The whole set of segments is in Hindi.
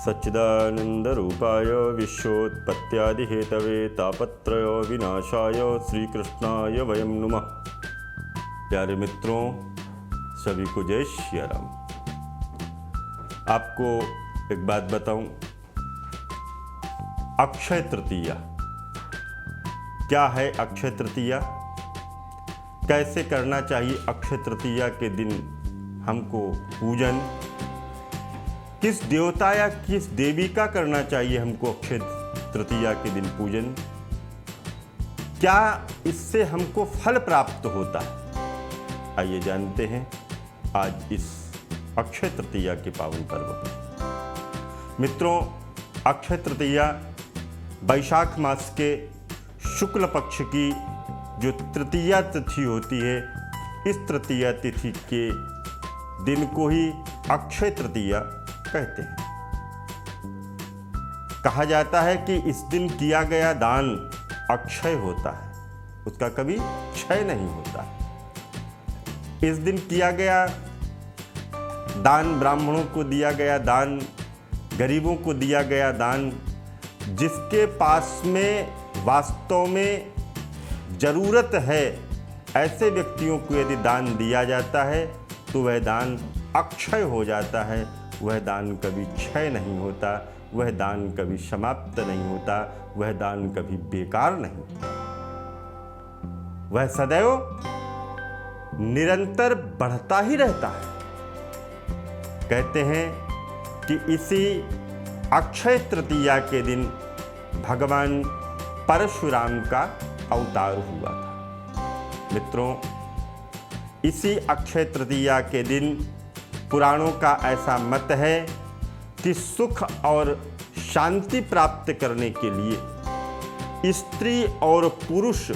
सच्चिदानंदरूपाय विश्वोत्पत्त्यादिहेतवे तापत्रय विनाशाय श्री कृष्णाय वयं नमः। प्यारे मित्रों, सभी को जय श्री राम। आपको एक बात बताऊं, अक्षय तृतीया क्या है? अक्षय तृतीया कैसे करना चाहिए? अक्षय तृतीया के दिन हमको पूजन किस देवता या किस देवी का करना चाहिए हमको अक्षय तृतीया के दिन पूजन? क्या इससे हमको फल प्राप्त होता है? आइए जानते हैं आज इस अक्षय तृतीया के पावन पर्व पर। मित्रों, अक्षय तृतीया वैशाख मास के शुक्ल पक्ष की जो तृतीया तिथि होती है, इस तृतीया तिथि के दिन को ही अक्षय तृतीया कहते हैं। कहा जाता है कि इस दिन किया गया दान अक्षय होता है, उसका कभी क्षय नहीं होता। इस दिन किया गया दान, ब्राह्मणों को दिया गया दान, गरीबों को दिया गया दान, जिसके पास में वास्तव में जरूरत है, ऐसे व्यक्तियों को यदि दान दिया जाता है तो वह दान अक्षय हो जाता है। वह दान कभी क्षय नहीं होता, वह दान कभी समाप्त नहीं होता, वह दान कभी बेकार नहीं होता। वह सदैव निरंतर बढ़ता ही रहता है। कहते हैं कि इसी अक्षय तृतीया के दिन भगवान परशुराम का अवतार हुआ था। मित्रों, इसी अक्षय तृतीया के दिन पुराणों का ऐसा मत है कि सुख और शांति प्राप्त करने के लिए स्त्री और पुरुष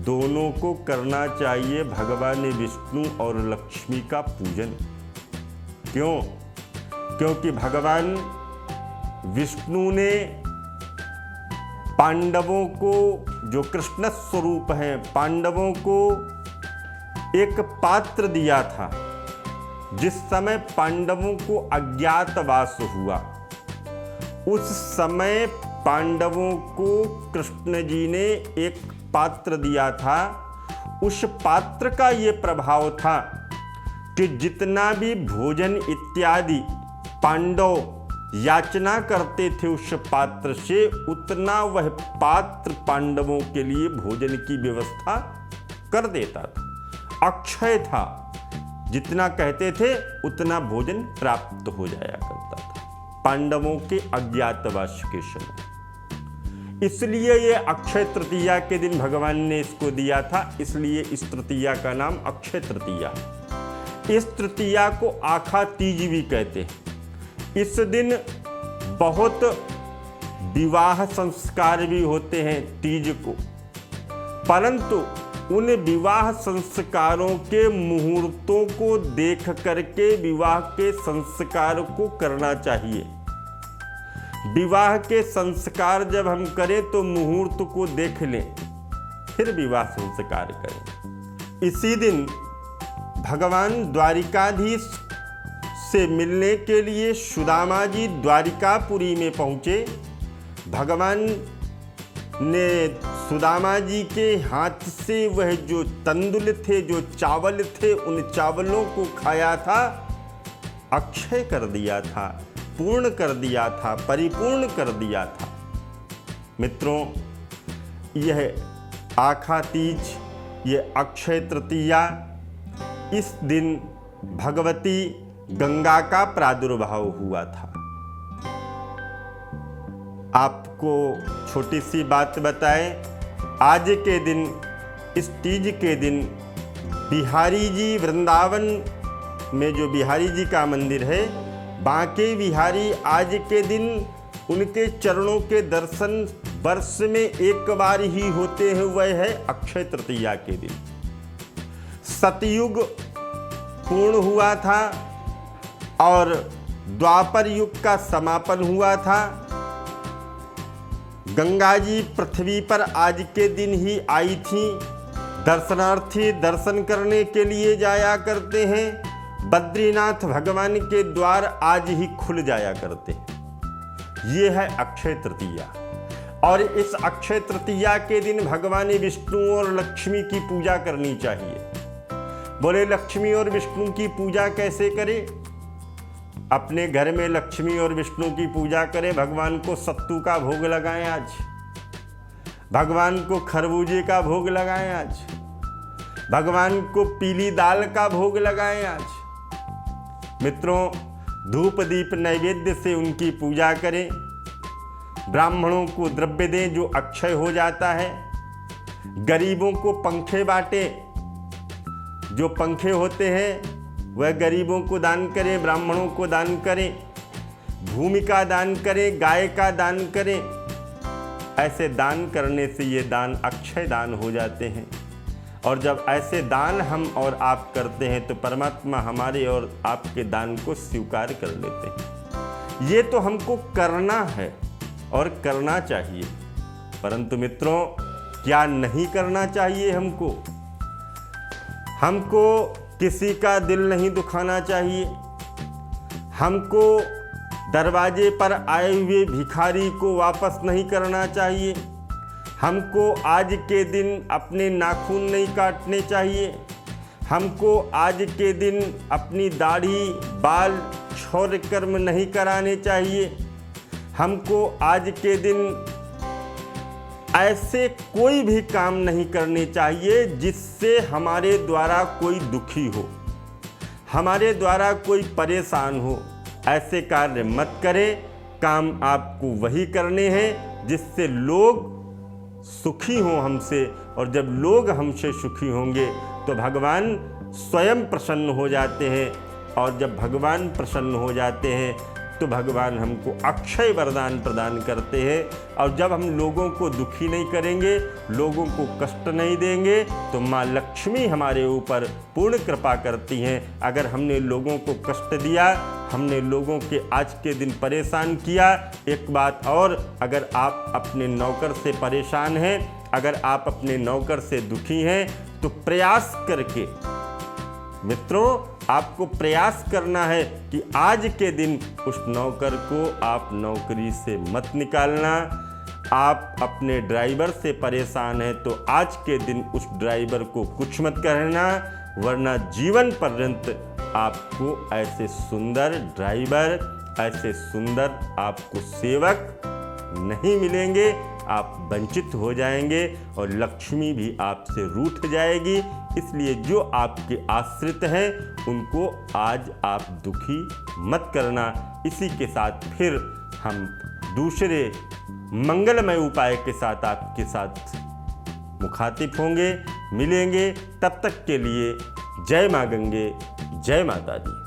दोनों को करना चाहिए भगवान विष्णु और लक्ष्मी का पूजन। क्यों? क्योंकि भगवान विष्णु ने पांडवों को, जो कृष्ण स्वरूप हैं, पांडवों को एक पात्र दिया था। जिस समय पांडवों को अज्ञातवास हुआ, उस समय पांडवों को कृष्ण जी ने एक पात्र दिया था। उस पात्र का ये प्रभाव था कि जितना भी भोजन इत्यादि पांडव याचना करते थे उस पात्र से, उतना वह पात्र पांडवों के लिए भोजन की व्यवस्था कर देता था। अक्षय था, जितना कहते थे उतना भोजन प्राप्त हो जाया करता था पांडवों के अज्ञातवास के समय। इसलिए ये अक्षय तृतीया के दिन भगवान ने इसको दिया था, इसलिए इस तृतीया का नाम अक्षय तृतीया। इस तृतीया को आखा तीज भी कहते हैं। इस दिन बहुत विवाह संस्कार भी होते हैं तीज को, परंतु उन विवाह संस्कारों के मुहूर्तों को देख करके विवाह के संस्कार को करना चाहिए। विवाह के संस्कार जब हम करें तो मुहूर्त को देख लें, फिर विवाह संस्कार करें। इसी दिन भगवान द्वारिकाधीश से मिलने के लिए सुदामा जी द्वारिकापुरी में पहुंचे। भगवान ने सुदामा जी के हाथ से वह जो तंदुल थे, जो चावल थे, उन चावलों को खाया था, अक्षय कर दिया था, पूर्ण कर दिया था, परिपूर्ण कर दिया था। मित्रों, यह आखा तीज, यह अक्षय तृतीया, इस दिन भगवती गंगा का प्रादुर्भाव हुआ था। आपको छोटी सी बात बताएं, आज के दिन, इस तीज के दिन बिहारी जी, वृंदावन में जो बिहारी जी का मंदिर है, बांके बिहारी, आज के दिन उनके चरणों के दर्शन वर्ष में एक बार ही होते हैं, वह है अक्षय तृतीया के दिन। सतयुग पूर्ण हुआ था और द्वापर युग का समापन हुआ था। गंगा जी पृथ्वी पर आज के दिन ही आई थी। दर्शनार्थी दर्शन करने के लिए जाया करते हैं। बद्रीनाथ भगवान के द्वार आज ही खुल जाया करते हैं। ये है अक्षय तृतीया, और इस अक्षय तृतीया के दिन भगवान विष्णु और लक्ष्मी की पूजा करनी चाहिए। बोले लक्ष्मी और विष्णु की पूजा कैसे करें? अपने घर में लक्ष्मी और विष्णु की पूजा करें। भगवान को सत्तू का भोग लगाएं आज, भगवान को खरबूजे का भोग लगाएं आज, भगवान को पीली दाल का भोग लगाएं आज। मित्रों, धूप दीप नैवेद्य से उनकी पूजा करें। ब्राह्मणों को द्रव्य दें जो अक्षय हो जाता है। गरीबों को पंखे बांटें, जो पंखे होते हैं वह गरीबों को दान करें, ब्राह्मणों को दान करें। भूमि का दान करें, गाय का दान करें। ऐसे दान करने से ये दान अक्षय दान हो जाते हैं। और जब ऐसे दान हम और आप करते हैं तो परमात्मा हमारे और आपके दान को स्वीकार कर लेते हैं। ये तो हमको करना है और करना चाहिए, परंतु मित्रों क्या नहीं करना चाहिए? हमको किसी का दिल नहीं दुखाना चाहिए। हमको दरवाजे पर आए हुए भिखारी को वापस नहीं करना चाहिए। हमको आज के दिन अपने नाखून नहीं काटने चाहिए। हमको आज के दिन अपनी दाढ़ी बाल क्षौर कर्म नहीं कराने चाहिए। हमको आज के दिन ऐसे कोई भी काम नहीं करने चाहिए जिससे हमारे द्वारा कोई दुखी हो, हमारे द्वारा कोई परेशान हो। ऐसे कार्य मत करें। काम आपको वही करने हैं जिससे लोग सुखी हों हमसे, और जब लोग हमसे सुखी होंगे तो भगवान स्वयं प्रसन्न हो जाते हैं। और जब भगवान प्रसन्न हो जाते हैं तो भगवान हमको अक्षय वरदान प्रदान करते हैं। और जब हम लोगों को दुखी नहीं करेंगे, लोगों को कष्ट नहीं देंगे, तो माँ लक्ष्मी हमारे ऊपर पूर्ण कृपा करती हैं। अगर हमने लोगों को कष्ट दिया, हमने लोगों के आज के दिन परेशान किया। एक बात और, अगर आप अपने नौकर से परेशान हैं, अगर आप अपने नौकर से दुखी हैं, तो प्रयास करके मित्रों आपको प्रयास करना है कि आज के दिन उस नौकर को आप नौकरी से मत निकालना। आप अपने ड्राइवर से परेशान हैं तो आज के दिन उस ड्राइवर को कुछ मत कहना, वरना जीवन पर्यंत आपको ऐसे सुंदर ड्राइवर, ऐसे सुंदर आपको सेवक नहीं मिलेंगे। आप वंचित हो जाएंगे और लक्ष्मी भी आपसे रूठ जाएगी। इसलिए जो आपके आश्रित हैं उनको आज आप दुखी मत करना। इसी के साथ फिर हम दूसरे मंगलमय उपाय के साथ आपके साथ मुखातिब होंगे, मिलेंगे। तब तक के लिए जय माँ गंगे, जय माता दी।